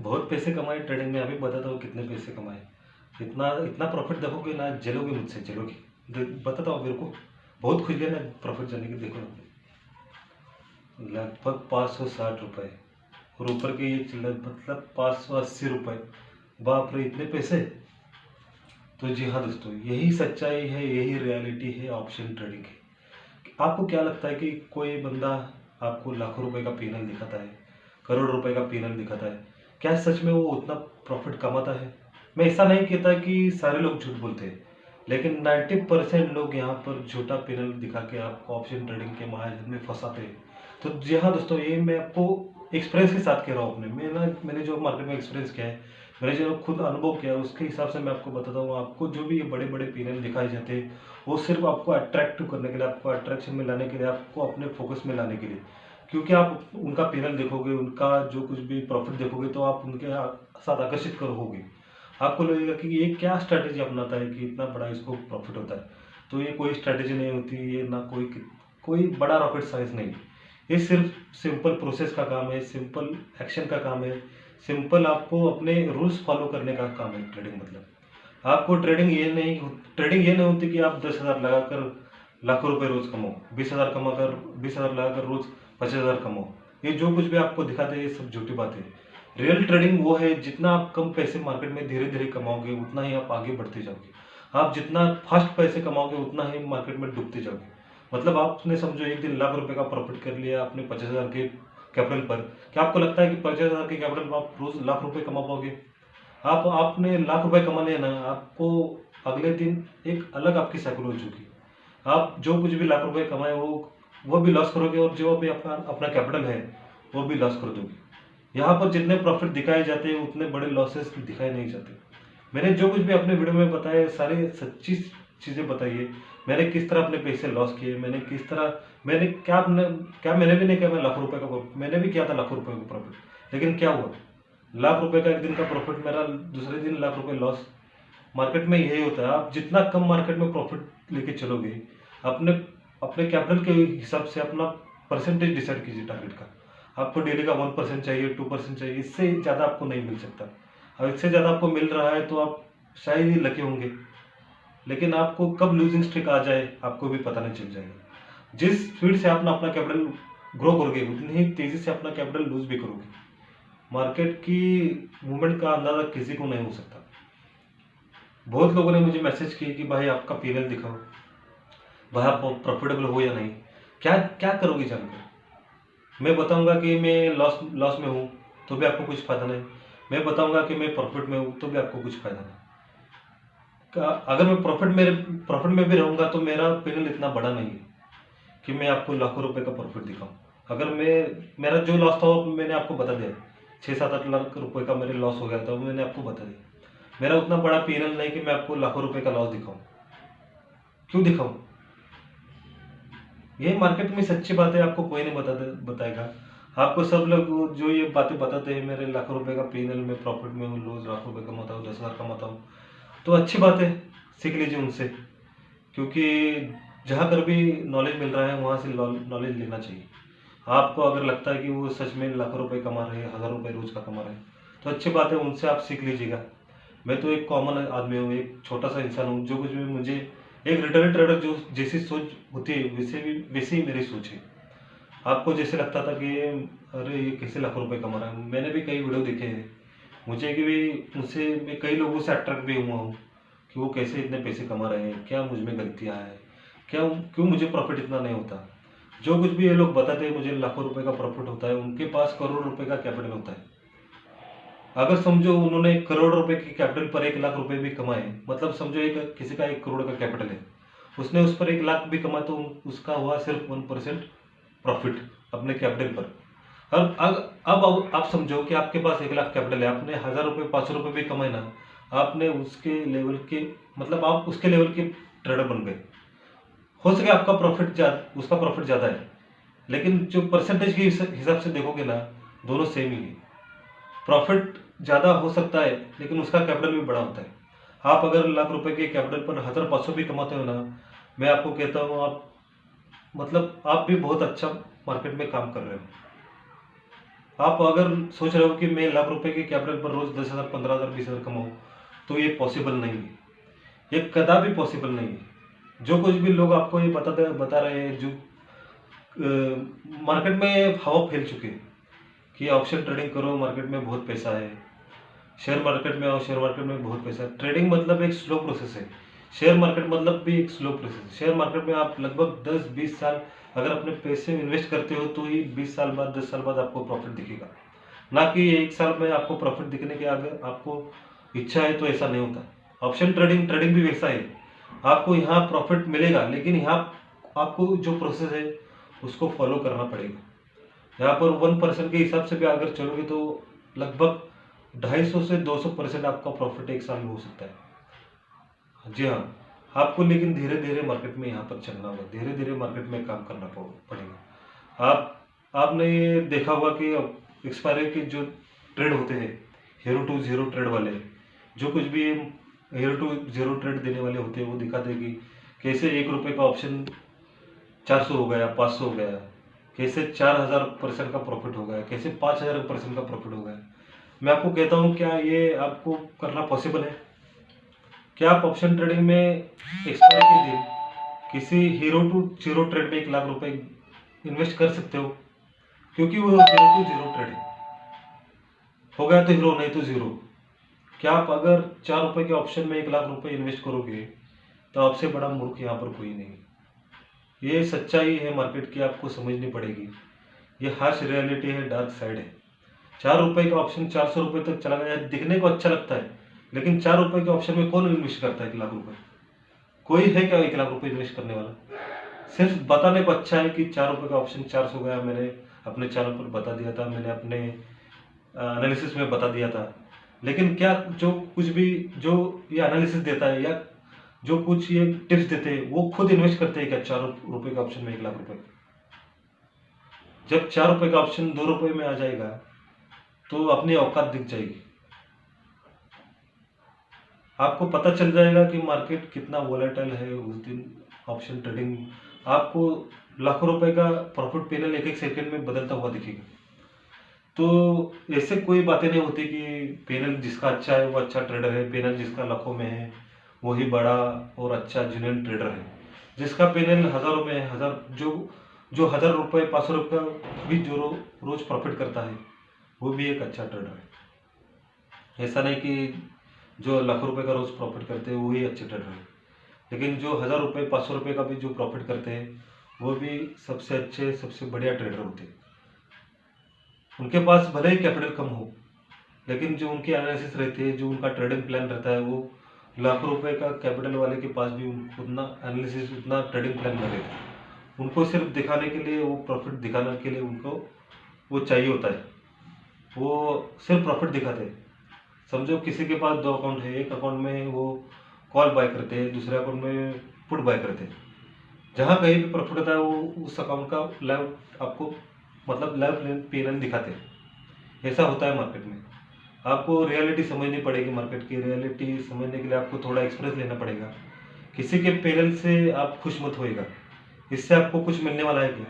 बहुत पैसे कमाए ट्रेडिंग में, अभी बताता हूँ कितने पैसे कमाए। इतना इतना प्रॉफिट देखोगे ना, जलोगे मुझसे, जलोगे। बताता हूँ मेरे को बहुत खुशी है ना प्रॉफिट जाने की। देखो लगभग 560 रुपये, और ऊपर के ये चिल्लर मतलब 580 रुपये। बाप रे, इतने पैसे। तो जी हाँ दोस्तों, यही सच्चाई है, यही रियलिटी है ऑप्शन ट्रेडिंग की। आपको क्या लगता है कि कोई बंदा आपको लाखों रुपए का पीनल दिखाता है, करोड़ रुपए का पीनल दिखाता है, क्या सच में वो उतना प्रॉफिट कमाता है? मैं ऐसा नहीं कहता कि सारे लोग झूठ बोलते हैं, लेकिन 90% लोग यहाँ पर झूठा पीनल दिखा के आपको ऑप्शन ट्रेडिंग के महाजन में फंसाते हैं। तो जी हाँ दोस्तों, ये मैं आपको एक्सपीरियंस के साथ कह रहा हूँ। मैंने जो मार्केट में एक्सपीरियंस किया है, मैंने जो खुद अनुभव किया है, उसके हिसाब से मैं आपको बताता हूँ। आपको जो भी ये बड़े बड़े पीनल दिखाए जाते हैं, वो सिर्फ आपको अट्रैक्टिव करने के लिए, आपको अट्रैक्शन में लाने के लिए, आपको अपने फोकस में लाने के लिए। क्योंकि आप उनका पैनल देखोगे, उनका जो कुछ भी प्रॉफिट देखोगे, तो आप उनके साथ आकर्षित कर होगे। आपको लगेगा कि ये क्या स्ट्रैटेजी अपनाता है कि इतना बड़ा इसको प्रॉफिट होता है। तो ये कोई स्ट्रैटेजी नहीं होती, ये ना कोई कोई बड़ा रॉकेट साइंस नहीं। ये सिर्फ सिंपल प्रोसेस का काम है, सिंपल एक्शन का काम है, सिंपल आपको अपने रूल्स फॉलो करने का काम है ट्रेडिंग। मतलब आपको ट्रेडिंग ये नहीं होती कि आप 10,000 लगाकर लाखों रुपए रोज कमाओ, 20,000 कमाकर 20,000 लगाकर रोज 25,000 कमाओ। ये जो कुछ भी आपको दिखाते हैं, ये सब झूठी बात है। रियल ट्रेडिंग वो है, जितना आप कम पैसे मार्केट में धीरे धीरे कमाओगे, उतना ही आप आगे बढ़ते जाओगे। आप जितना फास्ट पैसे कमाओगे, उतना ही मार्केट में डूबते जाओगे। मतलब आपने समझो एक दिन लाख रुपए का प्रॉफिट कर लिया आपने 50,000 के कैपिटल पर। क्या आपको लगता है कि 50,000 के कैपिटल पर आप रोज लाख रुपए कमा पाओगे? आपने लाख रुपए कमा लिया ना, आपको अगले दिन एक अलग आपकी साइकोलॉजी होगी। आप जो कुछ भी लाख रुपए कमाए वो भी लॉस करोगे, और जो भी अपना अपना कैपिटल है वो भी लॉस कर दोगे। यहाँ पर जितने प्रॉफिट दिखाए जाते हैं, उतने बड़े लॉसेस दिखाए नहीं जाते। मैंने जो कुछ भी अपने वीडियो में बताया, सारे सच्ची चीज़ें बताई है। मैंने किस तरह अपने पैसे लॉस किए, मैंने किस तरह, क्या मैंने भी नहीं किया मैं लाखों रुपए का प्रॉफिट, मैंने भी किया था लाखों रुपए का प्रॉफिट, लेकिन क्या हुआ? लाख रुपए का एक दिन का प्रॉफिट मेरा, दूसरे दिन लाख रुपए लॉस। मार्केट में यही होता है। आप जितना कम मार्केट में प्रॉफिट लेके चलोगे, अपने अपने कैपिटल के हिसाब से अपना परसेंटेज डिसाइड कीजिए टारगेट का। आपको डेली का 1% चाहिए, 2% चाहिए, इससे ज़्यादा आपको नहीं मिल सकता। अब इससे ज़्यादा आपको मिल रहा है तो आप शायद ही लकी होंगे, लेकिन आपको कब लूजिंग स्ट्रिक आ जाए आपको भी पता नहीं चल जाएगा। जिस स्पीड से आप अपना कैपिटल ग्रो करोगे, उतनी ही तेज़ी से अपना कैपिटल लूज भी करोगे। मार्केट की मूवमेंट का अंदाज़ा किसी को नहीं हो सकता। बहुत लोगों ने मुझे मैसेज किए कि भाई आपका पीएनएल दिखाओ, भाई आप प्रॉफिटेबल हो या नहीं। क्या क्या करोगे जानकर? मैं बताऊंगा कि मैं लॉस लॉस में हूँ तो भी आपको कुछ फायदा नहीं। मैं बताऊंगा कि मैं प्रॉफिट में हूँ तो भी आपको कुछ फायदा नहीं। अगर मैं प्रॉफिट में भी रहूंगा तो मेरा पीएनएल इतना बड़ा नहीं है कि मैं आपको लाखों रुपए का प्रॉफिट दिखाऊं। अगर मेरा जो लॉस था वो मैंने आपको बता दिया, 6-7-8 लाख रुपए का मेरे लॉस हो गया था, वो मैंने आपको बता दिया। मेरा उतना बड़ा पीएनएल नहीं कि मैं आपको लाखों रुपए का लॉस दिखाऊं। क्यों दिखाऊं? ये मार्केट में सच्ची बात है, आपको कोई नहीं बताएगा। आपको सब लोग जो ये बातें बताते हैं, मेरे लाखों रुपए का पीएनएल में प्रॉफिट में हूँ, रोज लाखों रुपए कमाता हूँ, 10,000 कमाता हूँ, तो अच्छी बात है, सीख लीजिए उनसे। क्योंकि जहाँ पर भी नॉलेज मिल रहा है वहाँ से नॉलेज लेना चाहिए। आपको अगर लगता है कि वो सच में लाखों रुपए कमा रहे हैं, 1,000 रुपए रोज का कमा रहे हैं, तो अच्छी बात है, उनसे आप सीख लीजिएगा। मैं तो एक कॉमन आदमी हूँ, एक छोटा सा इंसान हूँ। जो कुछ भी मुझे एक रिटेल ट्रेडर जो जैसी सोच होती है, वैसे ही मेरी सोच है। आपको जैसे लगता था कि अरे ये कैसे लाखों रुपए कमा रहा है, मैंने भी कई वीडियो देखे हैं। मुझे कि भी मुझसे मैं कई लोगों से अट्रैक्ट भी हुआ हूँ कि वो कैसे इतने पैसे कमा रहे हैं, क्या मुझ में गलतियाँ हैं, क्यों मुझे प्रॉफिट इतना नहीं होता। जो कुछ भी ये लोग बताते हैं मुझे लाखों रुपए का प्रॉफिट होता है, उनके पास करोड़ रुपए का कैपिटल होता है। अगर समझो उन्होंने करोड़ रुपए के कैपिटल पर 1 लाख रुपए भी कमाए, मतलब समझो एक किसी का 1 करोड़ का कैपिटल है, उसने उस पर 1 लाख भी कमाया, तो उसका हुआ सिर्फ 1% प्रॉफिट अपने कैपिटल पर। अब आप समझो कि आपके पास 1 लाख कैपिटल है, आपने 1,000 रुपये 500 रुपये भी कमाए ना, आपने उसके लेवल के, मतलब आप उसके लेवल के ट्रेडर बन गए। हो सके आपका उसका प्रॉफिट ज़्यादा है, लेकिन जो परसेंटेज के हिसाब से देखोगे ना, दोनों सेम ही है। प्रॉफिट ज़्यादा हो सकता है, लेकिन उसका कैपिटल भी बड़ा होता है। आप अगर लाख रुपए के कैपिटल पर 1,500 भी कमाते हो ना, मैं आपको कहता हूँ आप भी बहुत अच्छा मार्केट में काम कर रहे हो। आप अगर सोच रहे हो कि मैं लाख रुपए के कैपिटल पर रोज 10,000, 15,000, 20,000 कमाऊं, तो ये पॉसिबल नहीं है, ये कदापि पॉसिबल नहीं है। जो कुछ भी लोग आपको ये बता रहे हैं, जो मार्केट में हवा फैल चुकी है कि ऑप्शन ट्रेडिंग करो, मार्केट में बहुत पैसा है, शेयर मार्केट में आओ, शेयर मार्केट में बहुत पैसा है। ट्रेडिंग मतलब एक स्लो प्रोसेस है, शेयर मार्केट मतलब भी एक स्लो प्रोसेस है। शेयर मार्केट में आप लगभग 10-20 साल अगर अपने पैसे इन्वेस्ट करते हो तो ही 20 साल बाद, 10 साल बाद आपको प्रॉफिट दिखेगा, ना कि एक साल में आपको प्रॉफिट दिखने के आगे आपको इच्छा है तो ऐसा नहीं होता। ऑप्शन ट्रेडिंग भी वैसा है, आपको यहाँ प्रॉफिट मिलेगा, लेकिन यहाँ आपको जो प्रोसेस है उसको फॉलो करना पड़ेगा। यहाँ पर 1% के हिसाब से भी अगर चलोगे तो लगभग 250 से 200% आपका प्रॉफिट एक साल में हो सकता है। जी हाँ, आपको लेकिन धीरे धीरे मार्केट में यहाँ पर चलना होगा, धीरे धीरे मार्केट में काम करना पड़ेगा। आपने ये देखा होगा कि एक्सपायरी के जो ट्रेड होते हैं, हीरो टू जीरो ट्रेड वाले, जो कुछ भी हीरो टू जीरो ट्रेड देने वाले होते हैं, वो दिखाते हैं कि कैसे 1 रुपये का ऑप्शन 400 हो गया, 500 हो गया, कैसे 4,000% का प्रॉफिट हो गया, कैसे 5,000% का प्रॉफिट हो गया। मैं आपको कहता हूँ, क्या ये आपको करना पॉसिबल है? क्या आप ऑप्शन ट्रेडिंग में एक्सपायरी के दिन किसी हीरो टू जीरो ट्रेड में 1 लाख रुपए इन्वेस्ट कर सकते हो? क्योंकि वो हीरो टू जीरो ट्रेड है, हो गया तो हीरो, नहीं तो जीरो। क्या आप अगर 4 रुपए के ऑप्शन में 1 लाख रुपए इन्वेस्ट करोगे तो आपसे बड़ा मूर्ख यहाँ पर कोई नहीं। ये सच्चाई है मार्केट की, आपको समझनी पड़ेगी। ये हार्श रियलिटी है, डार्क साइड है। 4 रुपए का ऑप्शन 400 रुपए तक चला गया, दिखने को अच्छा लगता है, लेकिन 4 रुपए के ऑप्शन में कौन इन्वेस्ट करता है 1 लाख रुपए? कोई है क्या 1 लाख रुपए इन्वेस्ट करने वाला? सिर्फ बताने को अच्छा है कि 4 रुपए का ऑप्शन 400 गया, मैंने अपने चैनल पर बता दिया था, मैंने अपने एनालिसिस में बता दिया था। लेकिन क्या जो कुछ भी जो ये एनालिसिस देता है या जो कुछ ये टिप्स देते हैं, वो खुद इन्वेस्ट करते हैं क्या 4 रुपए के ऑप्शन में 1 लाख रुपए? जब 4 रुपए का ऑप्शन 2 रुपए में आ जाएगा तो अपनी औकात दिख जाएगी, आपको पता चल जाएगा कि मार्केट कितना वोलेटाइल है। उस दिन ऑप्शन ट्रेडिंग आपको लाखों रुपए का प्रॉफिट पैनल एक एक सेकंड में बदलता हुआ दिखेगा। तो ऐसे कोई बातें नहीं होती कि पैनल जिसका अच्छा है वो अच्छा ट्रेडर है, पैनल जिसका लाखों में है वही बड़ा और अच्छा जेन्युइन ट्रेडर है। जिसका पैनल हजारों में है, हजार जो 1,000 रुपये, 500 रुपये भी जो रोज प्रॉफिट करता है, वो भी एक अच्छा ट्रेडर है। ऐसा नहीं कि जो लाखों रुपए का रोज प्रॉफिट करते हैं वही अच्छे ट्रेडर है, लेकिन जो 1,000 रुपये, 500 रुपये का भी जो प्रॉफिट करते हैं वो भी सबसे अच्छे, सबसे बढ़िया ट्रेडर होते हैं। उनके पास भले ही कैपिटल कम हो, लेकिन जो उनकी एनालिसिस रहती है, जो उनका ट्रेडिंग प्लान रहता है, वो लाखों रुपए का कैपिटल वाले के पास भी उतना एनालिसिस, उतना ट्रेडिंग प्लान नहीं रहता। उनको सिर्फ दिखाने के लिए, वो प्रॉफिट दिखाने के लिए उनको वो चाहिए होता है, वो सिर्फ प्रॉफिट दिखाते हैं। समझो किसी के पास 2 अकाउंट है, एक अकाउंट में वो कॉल बाय करते हैं, दूसरे अकाउंट में पुट बाय करते हैं। जहाँ कहीं भी प्रॉफिट होता है वो उस अकाउंट का लाइव आपको, मतलब लाइव पीएनएल दिखाते हैं। ऐसा होता है मार्केट में। आपको रियलिटी समझनी पड़ेगी, मार्केट की रियलिटी समझने के लिए आपको थोड़ा एक्सपीरियंस लेना पड़ेगा। किसी के पैनल से आप खुश मत होएगा, इससे आपको कुछ मिलने वाला है क्या?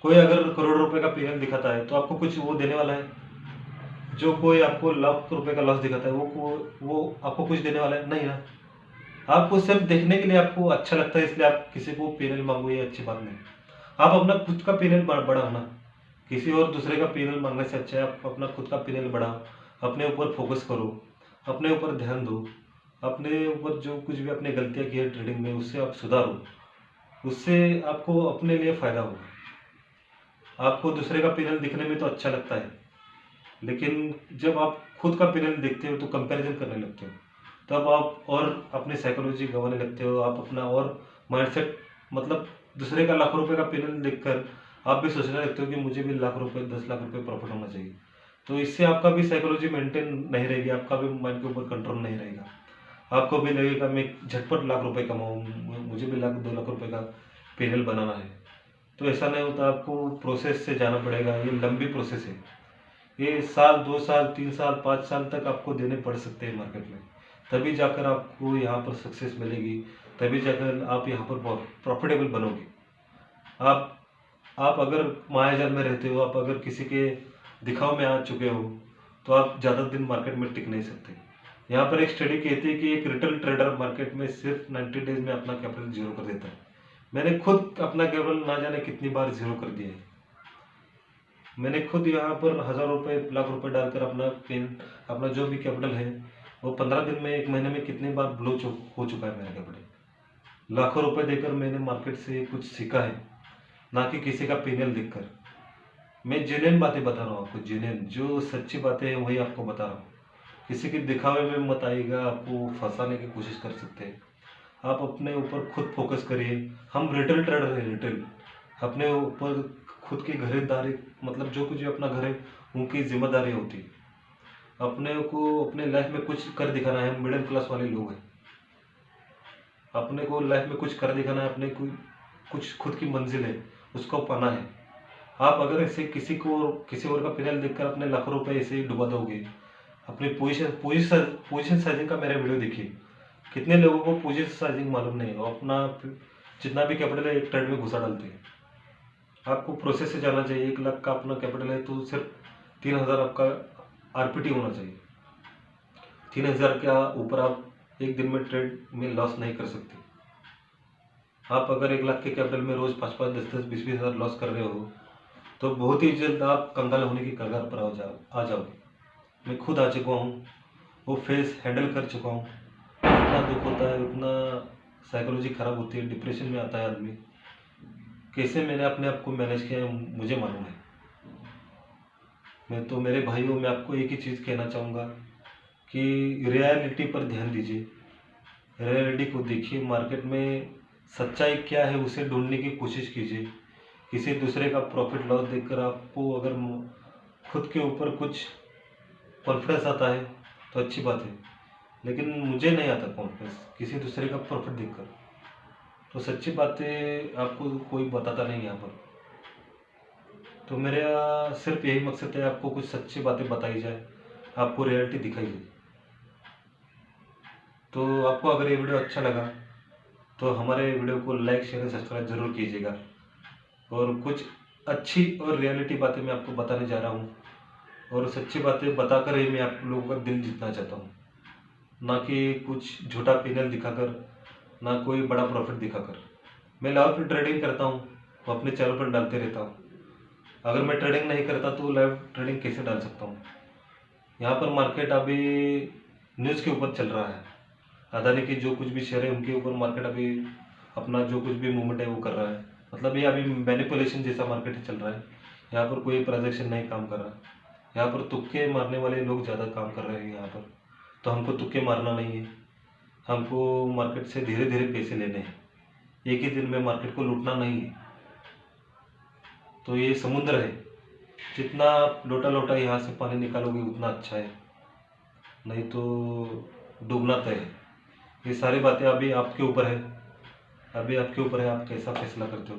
कोई अगर करोड़ रुपए का पैनल दिखाता है तो आपको कुछ वो देने वाला है? जो कोई आपको लाख रुपए का लॉस दिखाता है वो आपको कुछ देने वाला है? नहीं ना। आपको सिर्फ देखने के लिए आपको अच्छा लगता है, इसलिए आप किसी को पैनल मांगो, ये अच्छी बात नहीं। आप अपना खुद का पैनल बढ़ाओ ना, किसी और दूसरे का पैनल मांगने से अच्छा है आप अपना खुद का पैनल बढ़ाओ, अपने ऊपर फोकस करो, अपने ऊपर ध्यान दो, अपने ऊपर जो कुछ भी आपने गलतियां की है ट्रेडिंग में उससे आप सुधारो, उससे आपको अपने लिए फायदा होगा। आपको दूसरे का पैनल दिखने में तो अच्छा लगता है, लेकिन जब आप खुद का पैनल देखते हो तो कंपैरिजन करने लगते हो, तब आप और अपनी साइकोलॉजी गंवाने लगते हो, आप अपना और माइंडसेट, मतलब दूसरे का लाखों रुपए का पैनल देखकर आप भी सोचने लगते हो कि मुझे भी लाख रुपए, 10 लाख रुपए प्रॉफिट होना चाहिए। तो इससे आपका भी साइकोलॉजी मेंटेन नहीं रहेगी, आपका भी माइंड के ऊपर कंट्रोल नहीं रहेगा। आपको भी लगेगा मैं झटपट लाख रुपए कमाऊँ, मुझे भी 2 लाख रुपए का पैनल बनाना है। तो ऐसा नहीं होता, आपको प्रोसेस से जाना पड़ेगा। ये लंबी प्रोसेस है, ये साल, 2 साल, 3 साल, 5 साल तक आपको देने पड़ सकते हैं मार्केट में, तभी जाकर आपको यहाँ पर सक्सेस मिलेगी, तभी जाकर आप यहाँ पर प्रॉफिटेबल बनोगे। आप अगर मायाजाल में रहते हो, आप अगर किसी के दिखाव में आ चुके हो तो आप ज़्यादा दिन मार्केट में टिक नहीं सकते। यहाँ पर एक स्टडी कहती है कि एक रिटेल ट्रेडर मार्केट में सिर्फ 90 डेज में अपना कैपिटल जीरो कर देता है। मैंने खुद अपना कैपिटल ना जाने कितनी बार जीरो कर दिया है। मैंने खुद यहाँ पर 1000 रुपये लाख रुपए डालकर अपना जो भी कैपिटल है वो 15 दिन में 1 महीने में कितनी बार हो चुका है मेरा कैपिटल। लाखों रुपए देकर मैंने मार्केट से कुछ सीखा है, ना कि किसी का पीएनएल देखकर। मैं जेन्युइन बातें बता रहा हूँ आपको, जेन्युइन जो सच्ची बातें हैं वही आपको बता रहा हूँ। किसी के दिखावे में मत आइएगा, आपको फंसाने की कोशिश कर सकते हैं। आप अपने ऊपर खुद फोकस करिए। हम रिटेल ट्रेडर हैं, रिटेल। अपने ऊपर खुद की खरीदारी, मतलब जो कुछ भी अपना घर है उनकी जिम्मेदारी होती है। अपने को अपने लाइफ में कुछ कर दिखाना है। मिडिल क्लास वाले लोग हैं, अपने को लाइफ में कुछ कर दिखाना है, अपने को कुछ खुद की मंजिल है उसको पाना है। आप अगर ऐसे किसी और का पिनल देखकर अपने लाखों रुपए ऐसे ही डुबा दोगे, अपनी पोजीशन साइजिंग का मेरा वीडियो देखिए। कितने लोगों को पोजीशन साइजिंग मालूम नहीं है, वो अपना जितना भी कैपिटल है एक ट्रेड में घुसा डालते हैं। आपको प्रोसेस से जाना चाहिए। 1 लाख का अपना कैपिटल है तो सिर्फ 3000 आपका आरपीटी होना चाहिए। 3000 के ऊपर आप एक दिन में ट्रेड में लॉस नहीं कर सकते। आप अगर 1 लाख के कैपिटल में रोज 5-5, 10-10, 20-20 हज़ार लॉस कर रहे हो तो बहुत ही जल्द आप कंगाल होने की कगार पर आ जाओगे। मैं खुद आ चुका हूँ, वो फेस हैंडल कर चुका हूँ। इतना दुख होता है, इतना साइकोलॉजी खराब होती है, डिप्रेशन में आता है आदमी। कैसे मैंने अपने आप को मैनेज किया है मुझे मालूम है। मैं तो मेरे भाइयों में आपको एक ही चीज़ कहना चाहूँगा कि रियलिटी पर ध्यान दीजिए। रियलिटी को देखिए, मार्केट में सच्चाई क्या है उसे ढूंढने की कोशिश कीजिए। किसी दूसरे का प्रॉफिट लॉस देखकर आपको अगर खुद के ऊपर कुछ कॉन्फिडेंस आता है तो अच्छी बात है, लेकिन मुझे नहीं आता कॉन्फिडेंस किसी दूसरे का प्रॉफिट देखकर। तो सच्ची बातें आपको कोई बताता नहीं यहाँ पर। तो मेरा सिर्फ यही मकसद है, आपको कुछ सच्ची बातें बताई जाए, आपको रियलिटी दिखाई जाए। तो आपको अगर ये वीडियो अच्छा लगा तो हमारे वीडियो को लाइक, शेयर और सब्सक्राइब जरूर कीजिएगा। और कुछ अच्छी और रियलिटी बातें मैं आपको बताने जा रहा हूँ, और सच्ची बातें बताकर ही मैं आप लोगों का दिल जीतना चाहता हूँ, ना कि कुछ झूठा पैनल दिखाकर, ना कोई बड़ा प्रॉफिट दिखाकर। मैं लाइव ट्रेडिंग करता हूँ, वो अपने चैनल पर डालते रहता हूँ। अगर मैं ट्रेडिंग नहीं करता तो लाइव ट्रेडिंग कैसे डाल सकता हूँ। यहाँ पर मार्केट अभी न्यूज़ के ऊपर चल रहा है। अदानी की जो कुछ भी शेयर है उनके ऊपर मार्केट अभी अपना जो कुछ भी मूवमेंट है वो कर रहा है। मतलब ये अभी मैनिपुलेशन जैसा मार्केट चल रहा है। यहाँ पर कोई प्रोजेक्शन नहीं काम कर रहा। यहाँ पर तुक्के मारने वाले लोग ज़्यादा काम कर रहे हैं यहाँ पर। तो हमको तुक्के मारना नहीं है, हमको मार्केट से धीरे धीरे पैसे लेने हैं। एक ही दिन में मार्केट को लूटना नहीं है। तो ये समुद्र है, जितना आप लोटा लोटा यहाँ से पानी निकालोगे उतना अच्छा है, नहीं तो डूबना तय है। ये सारी बातें अभी आपके ऊपर है, आप कैसा फैसला करते हो।